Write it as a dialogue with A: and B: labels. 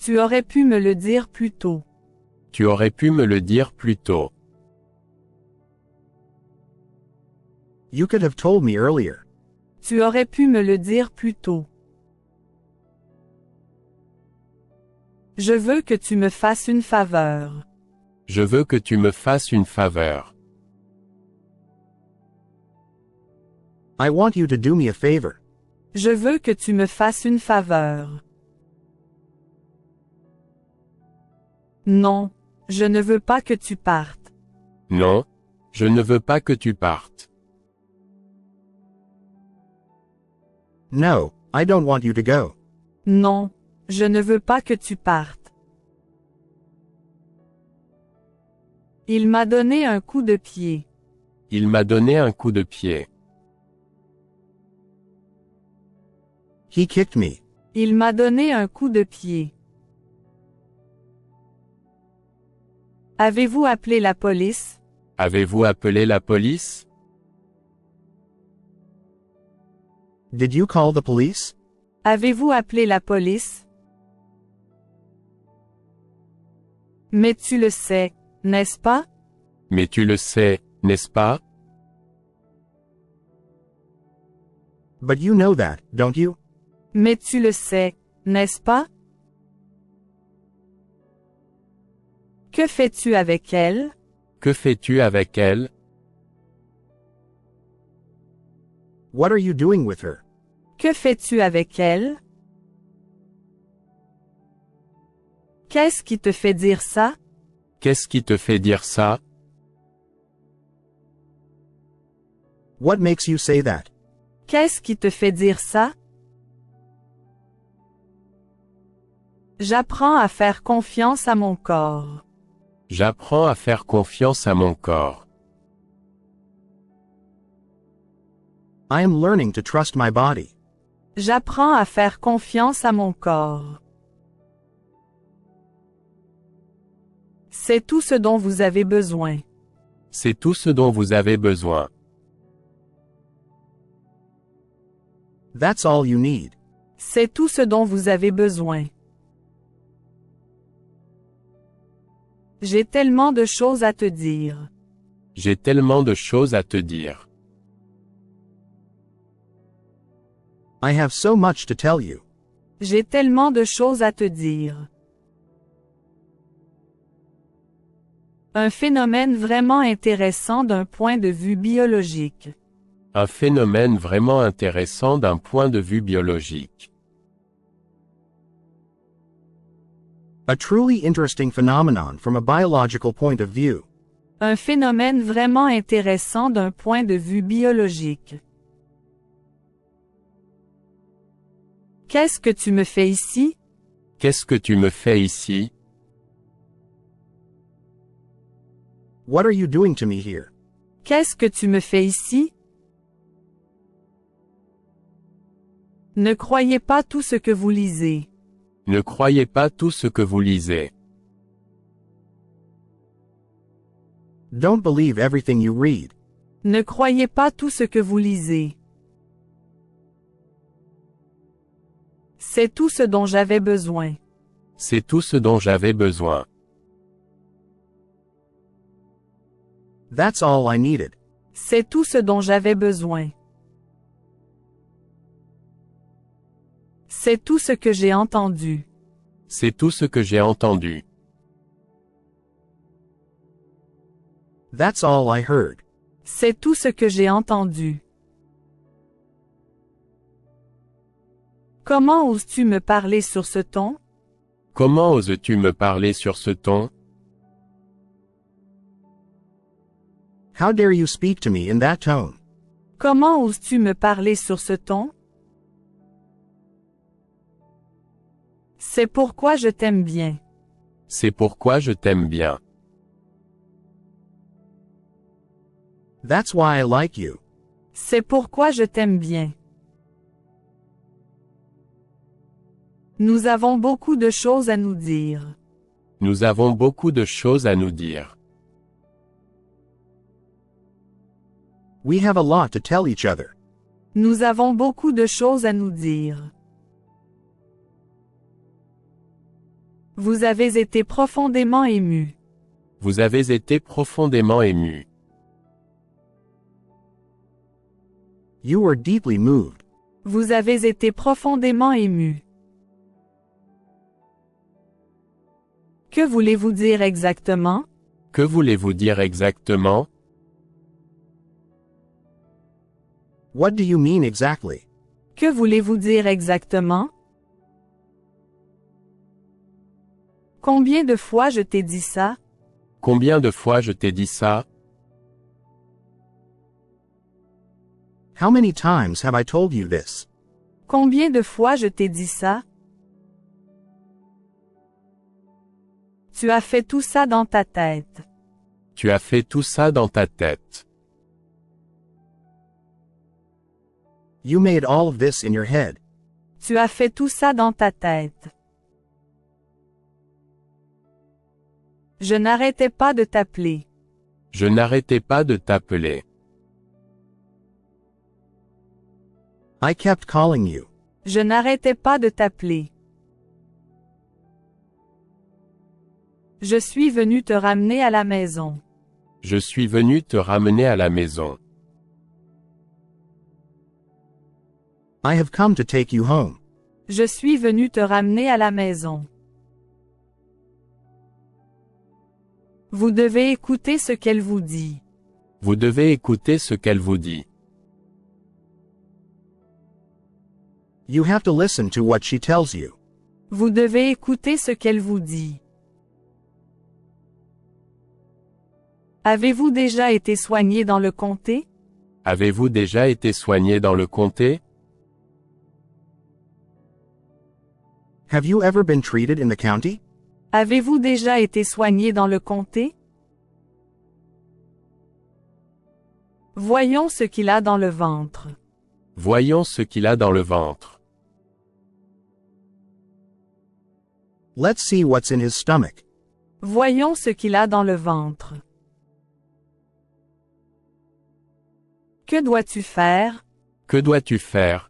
A: Tu aurais pu me le dire plus tôt.
B: Tu aurais pu me le dire plus tôt.
C: You could have told me earlier.
A: Tu aurais pu me le dire plus tôt. Je veux que tu me fasses une faveur.
B: Je veux que tu me fasses une faveur.
C: I want you to do me a favor.
A: Je veux que tu me fasses une faveur. Non, je ne veux pas que tu partes.
B: Non, je ne veux pas que tu partes.
C: No, I don't want you to go.
A: Non, je ne veux pas que tu partes. Il m'a donné un coup de pied.
B: Il m'a donné un coup de pied.
C: He kicked me.
A: Il m'a donné un coup de pied. Avez-vous appelé la police?
B: Avez-vous appelé la police?
C: Did you call the police?
A: Avez-vous appelé la police? Mais tu le sais, n'est-ce pas?
B: Mais tu le sais, n'est-ce pas?
C: But you know that, don't you?
A: Mais tu le sais, n'est-ce pas? Que fais-tu avec elle?
B: Que fais-tu avec elle?
C: What are you doing with her?
A: Que fais-tu avec elle? Qu'est-ce qui te fait dire ça?
B: Qu'est-ce qui te fait dire ça?
C: What makes you say that?
A: Qu'est-ce qui te fait dire ça? J'apprends à faire confiance à mon corps.
B: J'apprends à faire confiance à mon corps.
C: I am learning to trust my body.
A: J'apprends à faire confiance à mon corps. C'est tout ce dont vous avez besoin.
B: C'est tout ce dont vous avez besoin.
C: That's all you need.
A: C'est tout ce dont vous avez besoin. J'ai tellement de choses à te dire.
B: J'ai tellement de choses à te dire.
C: I have so much to tell you.
A: J'ai tellement de choses à te dire. Un phénomène vraiment intéressant d'un point de vue biologique.
B: Un phénomène vraiment intéressant d'un point de vue biologique.
C: A truly interesting phenomenon from a biological point of view.
A: Un phénomène vraiment intéressant d'un point de vue biologique. Qu'est-ce que tu me fais ici?
B: Qu'est-ce que tu me fais ici?
C: What are you doing to me here?
A: Qu'est-ce que tu me fais ici? Ne croyez pas tout ce que vous lisez.
B: Ne croyez pas tout ce que vous lisez.
C: Don't believe everything you read.
A: Ne croyez pas tout ce que vous lisez. C'est tout ce dont j'avais besoin.
B: C'est tout ce dont j'avais besoin.
C: That's all I needed.
A: C'est tout ce dont j'avais besoin. C'est tout ce que j'ai entendu.
B: C'est tout ce que j'ai entendu.
C: That's all I heard.
A: C'est tout ce que j'ai entendu. Comment oses-tu me parler sur ce ton?
B: Comment oses-tu me parler sur ce ton?
C: How dare you speak to me in that tone?
A: Comment oses-tu me parler sur ce ton? C'est pourquoi je t'aime bien.
B: C'est pourquoi je t'aime bien.
C: That's why I like you.
A: C'est pourquoi je t'aime bien. Nous avons beaucoup de choses à nous dire.
B: Nous avons beaucoup de choses à nous dire.
C: We have a lot to tell each other.
A: Nous avons beaucoup de choses à nous dire. Vous avez été profondément ému.
B: Vous avez été profondément ému.
C: You were deeply moved.
A: Vous avez été profondément ému. Que voulez-vous dire exactement?
B: Que voulez-vous dire exactement?
C: What do you mean exactly?
A: Que voulez-vous dire exactement? Combien de fois je t'ai dit ça?
B: Combien de fois je t'ai dit ça?
C: How many times have I told you this?
A: Combien de fois je t'ai dit ça? Tu as fait tout ça dans ta tête.
B: Tu as fait tout ça dans ta tête.
C: You made all of this in your head.
A: Tu as fait tout ça dans ta tête. Je n'arrêtais pas de t'appeler.
B: Je n'arrêtais pas de t'appeler.
C: I kept calling you.
A: Je n'arrêtais pas de t'appeler. Je suis venu te ramener à la maison.
B: Je suis venu te ramener à la maison.
C: I have come to take you home.
A: Je suis venu te ramener à la maison. Vous devez écouter ce qu'elle vous dit.
B: Vous devez écouter ce qu'elle vous dit.
C: You have to listen to what she tells you.
A: Vous devez écouter ce qu'elle vous dit. Avez-vous déjà été soigné dans le comté?
B: Avez-vous déjà été soigné dans le comté?
C: Have you ever been treated in the county?
A: Avez-vous déjà été soigné dans le comté? Voyons ce qu'il a dans le ventre.
B: Voyons ce qu'il a dans le ventre.
C: Let's see what's in his stomach.
A: Voyons ce qu'il a dans le ventre. Que dois-tu faire?
B: Que dois-tu faire?